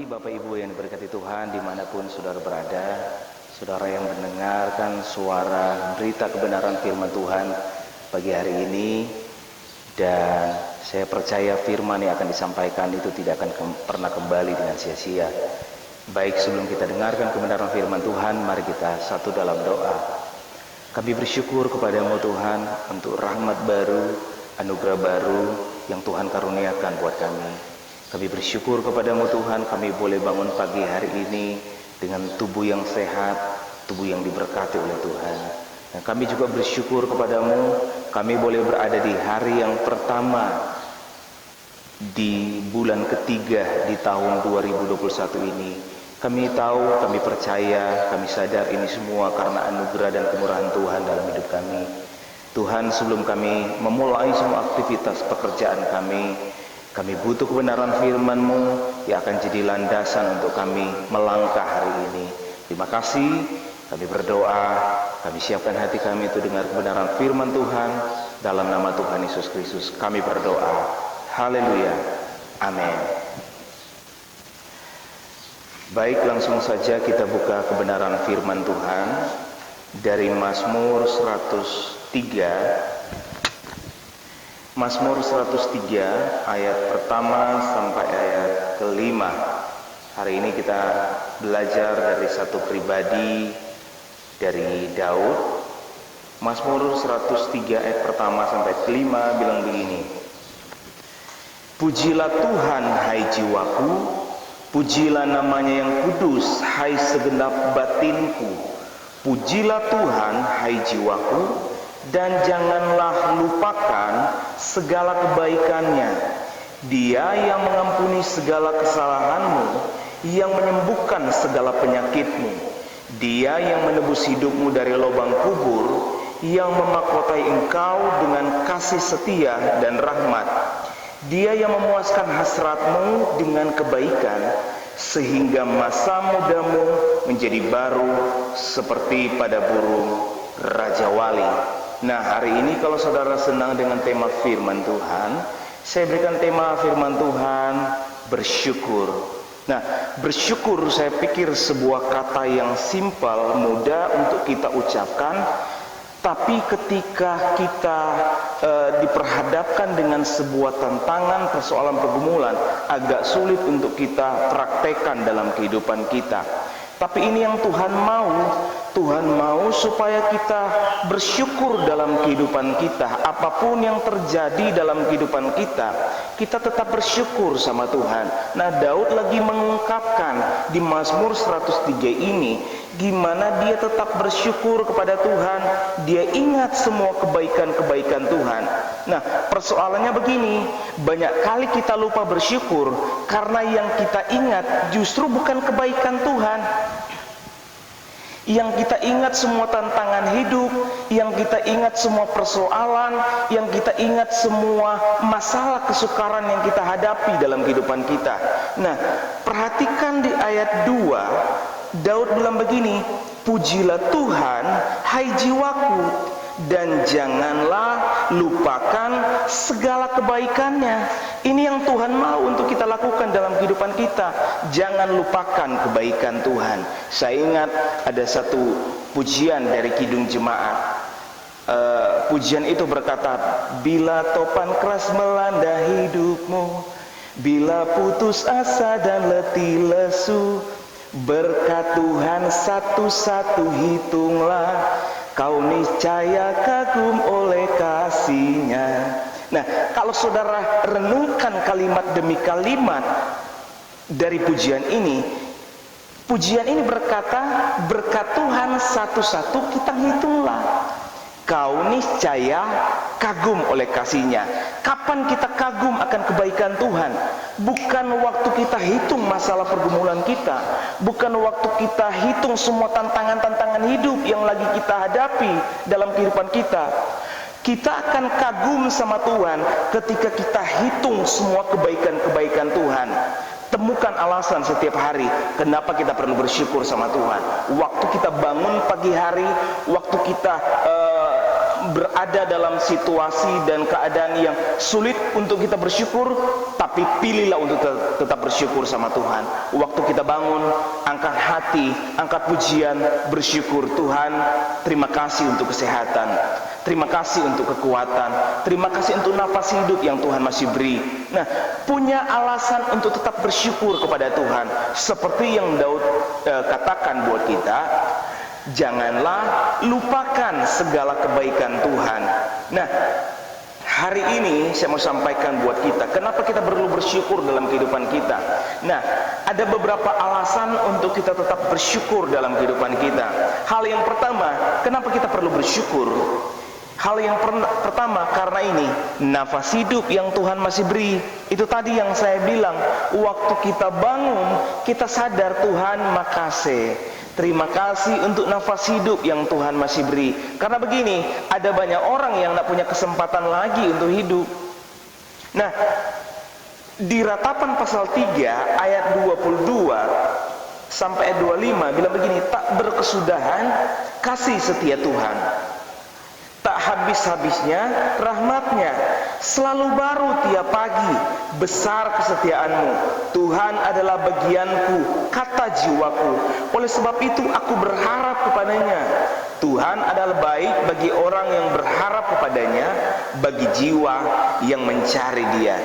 pagi Bapak Ibu yang diberkati Tuhan dimanapun saudara berada. Saudara yang mendengarkan suara berita kebenaran firman Tuhan pagi hari ini. Dan saya percaya firman yang akan disampaikan itu tidak akan pernah kembali dengan sia-sia. Baik, sebelum kita dengarkan kebenaran firman Tuhan, mari kita satu dalam doa. Kami bersyukur kepadamu Tuhan untuk rahmat baru, anugerah baru yang Tuhan karuniakan buat kami. Kami bersyukur kepadamu Tuhan, kami boleh bangun pagi hari ini dengan tubuh yang sehat, tubuh yang diberkati oleh Tuhan. Dan kami juga bersyukur kepadamu, kami boleh berada di hari yang pertama di bulan ketiga di tahun 2021 ini. Kami tahu, kami percaya, kami sadar ini semua karena anugerah dan kemurahan Tuhan dalam hidup kami. Tuhan, sebelum kami memulai semua aktivitas pekerjaan kami butuh kebenaran firman-Mu yang akan jadi landasan untuk kami melangkah hari ini. Terima kasih, kami berdoa, kami siapkan hati kami untuk dengar kebenaran firman Tuhan. Dalam nama Tuhan Yesus Kristus kami berdoa. Haleluya, amin. Baik, langsung saja kita buka kebenaran firman Tuhan dari Mazmur 103. Mazmur 103 ayat pertama sampai ayat kelima. Hari ini kita belajar dari satu pribadi dari Daud. Mazmur 103 ayat pertama sampai kelima bilang begini. Pujilah Tuhan hai jiwaku, pujilah namanya yang kudus hai segenap batinku. Pujilah Tuhan hai jiwaku, dan janganlah lupakan segala kebaikannya. Dia yang mengampuni segala kesalahanmu, yang menyembuhkan segala penyakitmu. Dia yang menebus hidupmu dari lubang kubur, yang memahkotai engkau dengan kasih setia dan rahmat. Dia yang memuaskan hasratmu dengan kebaikan, sehingga masa mudamu menjadi baru seperti pada burung Raja Wali. Nah, hari ini kalau saudara senang dengan tema firman Tuhan, saya berikan tema firman Tuhan, bersyukur. Nah, bersyukur saya pikir sebuah kata yang simpel, mudah untuk kita ucapkan, tapi ketika kita diperhadapkan dengan sebuah tantangan, persoalan, pergumulan, agak sulit untuk kita praktekkan dalam kehidupan kita. Tapi ini yang Tuhan mau. Tuhan mau supaya kita bersyukur dalam kehidupan kita. Apapun yang terjadi dalam kehidupan kita, kita tetap bersyukur sama Tuhan. Nah, Daud lagi mengungkapkan di Mazmur 103 ini, gimana dia tetap bersyukur kepada Tuhan. Dia ingat semua kebaikan-kebaikan Tuhan. Nah, persoalannya begini, banyak kali kita lupa bersyukur karena yang kita ingat justru bukan kebaikan Tuhan. Yang kita ingat semua tantangan hidup, yang kita ingat semua persoalan, yang kita ingat semua masalah kesukaran yang kita hadapi dalam kehidupan kita. Nah, perhatikan di ayat 2, Daud bilang begini, pujilah Tuhan hai jiwaku, dan janganlah lupakan segala kebaikannya. Ini yang Tuhan mau untuk kita lakukan dalam kehidupan kita. Jangan lupakan kebaikan Tuhan. Saya ingat ada satu pujian dari Kidung Jemaat. Pujian itu berkata, bila topan keras melanda hidupmu, bila putus asa dan letih lesu, berkat Tuhan satu-satu hitunglah, kau niscaya kagum oleh kasih-Nya. Nah, kalau saudara renungkan kalimat demi kalimat dari pujian ini berkata, berkat Tuhan satu-satu kita hitunglah, kau niscaya kagum oleh kasih-Nya. Kapan kita kagum akan kebaikan Tuhan? Bukan waktu kita hitung masalah pergumulan kita, bukan waktu kita hitung semua tantangan-tantangan hidup yang lagi kita hadapi dalam kehidupan kita. Kita akan kagum sama Tuhan ketika kita hitung semua kebaikan-kebaikan Tuhan. Temukan alasan setiap hari kenapa kita perlu bersyukur sama Tuhan. Waktu kita bangun pagi hari, waktu kita berada dalam situasi dan keadaan yang sulit untuk kita bersyukur, tapi pilihlah untuk tetap bersyukur sama Tuhan. Waktu kita bangun, angkat hati, angkat pujian, bersyukur. Tuhan, terima kasih untuk kesehatan, terima kasih untuk kekuatan, terima kasih untuk nafas hidup yang Tuhan masih beri. Nah, punya alasan untuk tetap bersyukur kepada Tuhan. Seperti yang Daud katakan buat kita, janganlah lupakan segala kebaikan Tuhan. Nah, hari ini saya mau sampaikan buat kita, kenapa kita perlu bersyukur dalam kehidupan kita. Nah, ada beberapa alasan untuk kita tetap bersyukur dalam kehidupan kita. Hal yang pertama, kenapa kita perlu bersyukur? Hal yang pertama, karena ini nafas hidup yang Tuhan masih beri. Itu tadi yang saya bilang, waktu kita bangun, kita sadar, Tuhan makasih, terima kasih untuk nafas hidup yang Tuhan masih beri. Karena begini, ada banyak orang yang tidak punya kesempatan lagi untuk hidup. Nah, di Ratapan pasal 3 ayat 22 sampai ayat 25 bilang begini, tak berkesudahan kasih setia Tuhan, tak habis-habisnya rahmatnya, selalu baru tiap pagi, besar kesetiaanmu. Tuhan adalah bagianku, kata jiwaku, oleh sebab itu aku berharap kepadanya. Tuhan adalah baik bagi orang yang berharap kepadanya, bagi jiwa yang mencari Dia.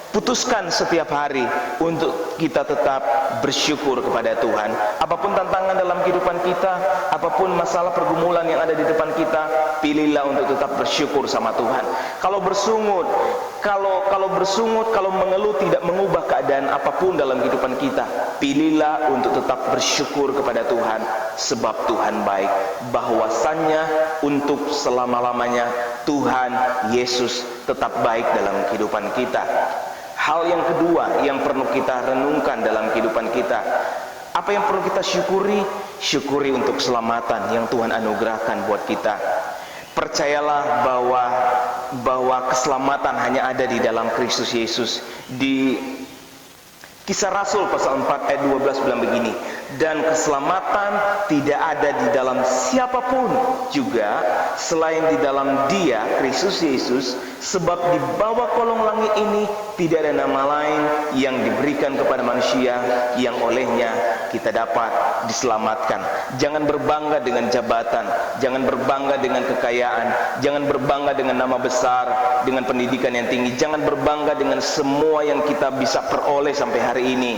Putuskan setiap hari untuk kita tetap bersyukur kepada Tuhan. Apapun tantangan dalam kehidupan kita, apapun masalah pergumulan yang ada di depan kita, pilihlah untuk tetap bersyukur sama Tuhan. Kalau bersungut, kalau mengeluh tidak mengubah keadaan apapun dalam kehidupan kita, pilihlah untuk tetap bersyukur kepada Tuhan, sebab Tuhan baik. Bahwasannya untuk selama-lamanya Tuhan Yesus tetap baik dalam kehidupan kita. Hal yang kedua yang perlu kita renungkan dalam kehidupan kita, apa yang perlu kita syukuri? Syukuri untuk keselamatan yang Tuhan anugerahkan buat kita. Percayalah bahwa keselamatan hanya ada di dalam Kristus Yesus. Di Kisah Rasul pasal 4 ayat 12 bilang begini, dan keselamatan tidak ada di dalam siapapun juga selain di dalam Dia, Kristus Yesus, sebab di bawah kolong langit ini tidak ada nama lain yang diberikan kepada manusia yang olehnya kita dapat diselamatkan. Jangan berbangga dengan jabatan, jangan berbangga dengan kekayaan, jangan berbangga dengan nama besar, dengan pendidikan yang tinggi, jangan berbangga dengan semua yang kita bisa peroleh sampai hari ini.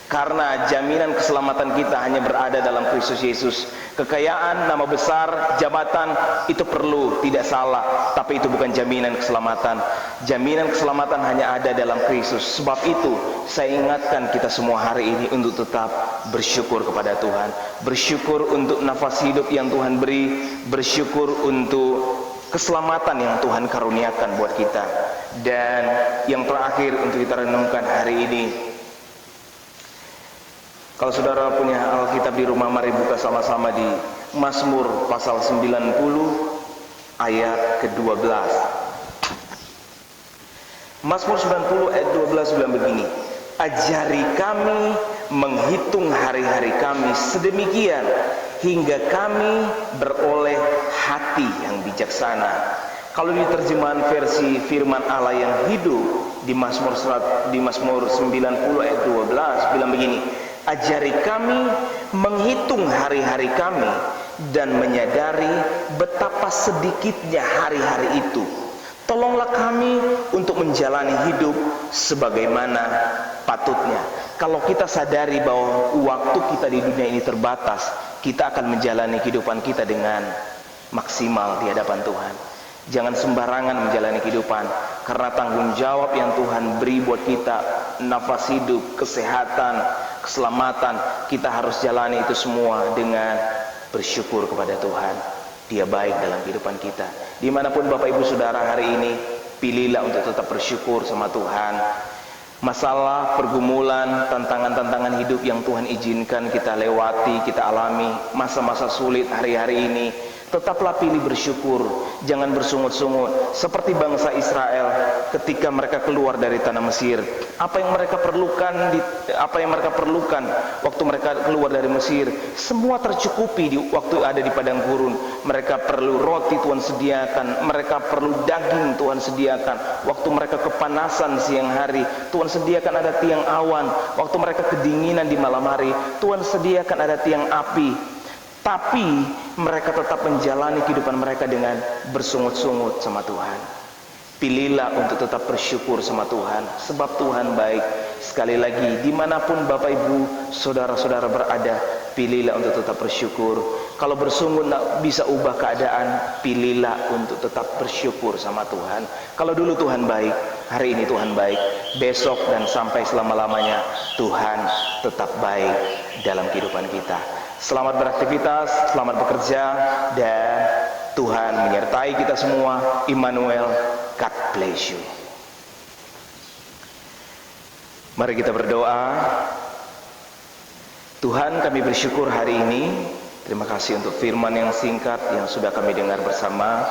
Karena jaminan keselamatan kita hanya berada dalam Kristus Yesus. Kekayaan, nama besar, jabatan itu perlu, tidak salah, tapi itu bukan jaminan keselamatan. Jaminan keselamatan hanya ada dalam Kristus. Sebab itu saya ingatkan kita semua hari ini untuk tetap bersyukur kepada Tuhan. Bersyukur untuk nafas hidup yang Tuhan beri, bersyukur untuk keselamatan yang Tuhan karuniakan buat kita. Dan yang terakhir untuk kita renungkan hari ini, kalau saudara punya Alkitab di rumah, mari buka sama-sama di Mazmur pasal 90 ayat ke-12. Mazmur 90 ayat 12 bilang begini, ajari kami menghitung hari-hari kami sedemikian, hingga kami beroleh hati yang bijaksana. Kalau di terjemahan versi firman Allah yang hidup di Mazmur 90 ayat 12 bilang begini, ajari kami menghitung hari-hari kami dan menyadari betapa sedikitnya hari-hari itu. Tolonglah kami untuk menjalani hidup sebagaimana patutnya. Kalau kita sadari bahwa waktu kita di dunia ini terbatas, kita akan menjalani kehidupan kita dengan maksimal di hadapan Tuhan. Jangan sembarangan menjalani kehidupan, karena tanggung jawab yang Tuhan beri buat kita, nafas hidup, kesehatan, keselamatan, kita harus jalani itu semua dengan bersyukur kepada Tuhan. Dia baik dalam kehidupan kita. Dimanapun Bapak Ibu Saudara hari ini, pilihlah untuk tetap bersyukur sama Tuhan. Masalah, pergumulan, tantangan-tantangan hidup yang Tuhan izinkan kita lewati, kita alami, masa-masa sulit hari-hari ini, Tetaplah pilih bersyukur, jangan bersungut-sungut seperti bangsa Israel ketika mereka keluar dari tanah Mesir. Apa yang mereka perlukan waktu mereka keluar dari Mesir, semua tercukupi di waktu ada di padang gurun. Mereka perlu roti, Tuhan sediakan. Mereka perlu daging, Tuhan sediakan. Waktu mereka kepanasan siang hari, Tuhan sediakan ada tiang awan. Waktu mereka kedinginan di malam hari, Tuhan sediakan ada tiang api. Tapi mereka tetap menjalani kehidupan mereka dengan bersungut-sungut sama Tuhan. Pilihlah untuk tetap bersyukur sama Tuhan, sebab Tuhan baik. Sekali lagi, dimanapun Bapak Ibu saudara-saudara berada, pilihlah untuk tetap bersyukur. Kalau bersungut tak bisa ubah keadaan, pilihlah untuk tetap bersyukur sama Tuhan. Kalau dulu Tuhan baik, hari ini Tuhan baik, besok dan sampai selama-lamanya Tuhan tetap baik dalam kehidupan kita. Selamat beraktivitas, selamat bekerja, dan Tuhan menyertai kita semua. Immanuel, God bless you. Mari kita berdoa. Tuhan, kami bersyukur hari ini. Terima kasih untuk firman yang singkat yang sudah kami dengar bersama.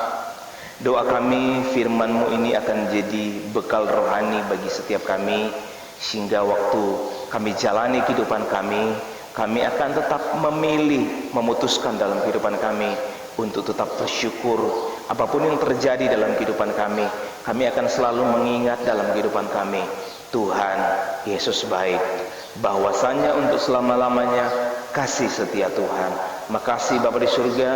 Doa kami, firman-Mu ini akan jadi bekal rohani bagi setiap kami, sehingga waktu kami jalani kehidupan kami akan tetap memutuskan dalam kehidupan kami untuk tetap bersyukur. Apapun yang terjadi dalam kehidupan kami akan selalu mengingat dalam kehidupan kami, Tuhan Yesus baik, bahwasanya untuk selama-lamanya kasih setia Tuhan. Makasih Bapa di surga,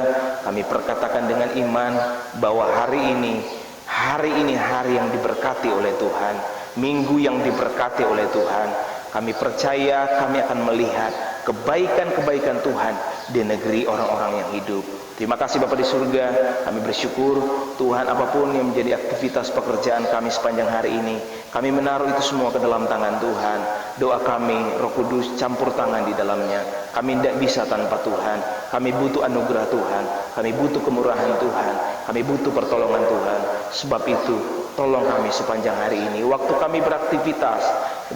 kami perkatakan dengan iman bahwa hari ini hari yang diberkati oleh Tuhan, minggu yang diberkati oleh Tuhan. Kami percaya kami akan melihat kebaikan-kebaikan Tuhan di negeri orang-orang yang hidup. Terima kasih Bapa di surga, kami bersyukur Tuhan, apapun yang menjadi aktivitas pekerjaan kami sepanjang hari ini, kami menaruh itu semua ke dalam tangan Tuhan. Doa kami, Roh Kudus campur tangan di dalamnya. Kami tidak bisa tanpa Tuhan. Kami butuh anugerah Tuhan, kami butuh kemurahan Tuhan, kami butuh pertolongan Tuhan. Sebab itu tolong kami sepanjang hari ini, waktu kami beraktivitas,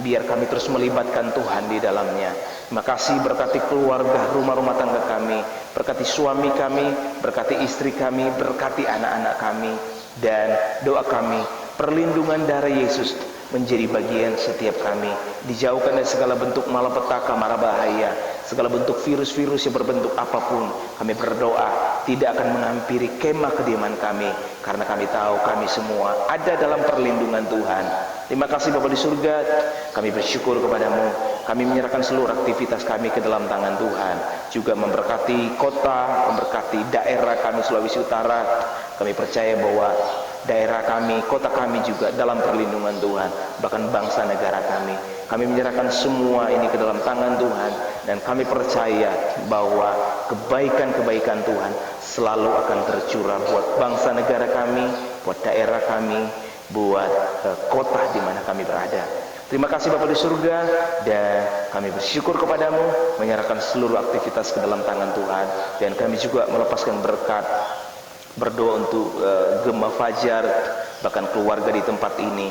biar kami terus melibatkan Tuhan di dalamnya. Terima kasih, berkati keluarga, rumah-rumah tangga kami, berkati suami kami, berkati istri kami, berkati anak-anak kami. Dan doa kami, perlindungan darah Yesus menjadi bagian setiap kami. Dijauhkan dari segala bentuk malapetaka, mara bahaya, segala bentuk virus-virus yang berbentuk apapun. Kami berdoa tidak akan menghampiri kemah kediaman kami, karena kami tahu kami semua ada dalam perlindungan Tuhan. Terima kasih Bapa di surga, kami bersyukur kepadamu. Kami menyerahkan seluruh aktivitas kami ke dalam tangan Tuhan. Juga memberkati kota, memberkati daerah kami Sulawesi Utara. Kami percaya bahwa daerah kami, kota kami juga dalam perlindungan Tuhan. Bahkan bangsa negara kami, kami menyerahkan semua ini ke dalam tangan Tuhan. Dan kami percaya bahwa kebaikan-kebaikan Tuhan selalu akan tercurah buat bangsa negara kami, buat daerah kami, buat kota di mana kami berada. Terima kasih Bapa di surga, dan kami bersyukur kepadamu, menyerahkan seluruh aktivitas ke dalam tangan Tuhan. Dan kami juga melepaskan berkat, berdoa untuk Gema Fajar, bahkan keluarga di tempat ini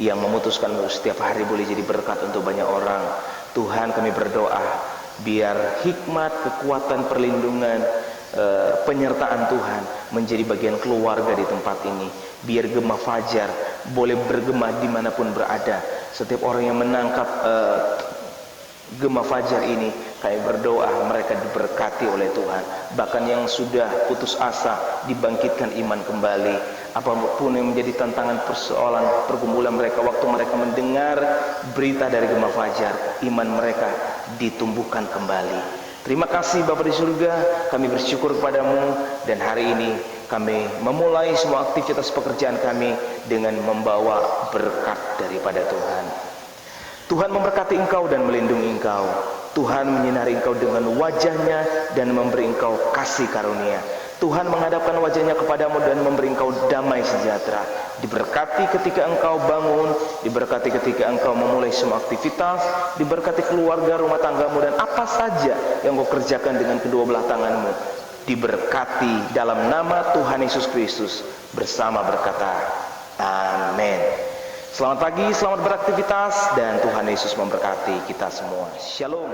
yang memutuskan setiap hari boleh jadi berkat untuk banyak orang. Tuhan, kami berdoa biar hikmat, kekuatan, perlindungan, penyertaan Tuhan menjadi bagian keluarga di tempat ini. Biar Gema Fajar boleh bergema dimanapun berada. Setiap orang yang menangkap Gema Fajar ini, kami berdoa mereka diberkati oleh Tuhan. Bahkan yang sudah putus asa dibangkitkan iman kembali. Apapun yang menjadi tantangan, persoalan, pergumulan mereka, waktu mereka mendengar berita dari Gema Fajar, iman mereka ditumbuhkan kembali. Terima kasih Bapa di surga, kami bersyukur kepadamu. Dan hari ini kami memulai semua aktivitas pekerjaan kami dengan membawa berkat daripada Tuhan. Tuhan memberkati engkau dan melindungi engkau. Tuhan menyinari engkau dengan wajahnya dan memberi engkau kasih karunia. Tuhan menghadapkan wajahnya kepadamu dan memberi engkau damai sejahtera. Diberkati ketika engkau bangun, diberkati ketika engkau memulai semua aktivitas, diberkati keluarga, rumah tanggamu, dan apa saja yang kau kerjakan dengan kedua belah tanganmu. Diberkati dalam nama Tuhan Yesus Kristus. Bersama berkata, amin. Selamat pagi, selamat beraktivitas, dan Tuhan Yesus memberkati kita semua. Shalom.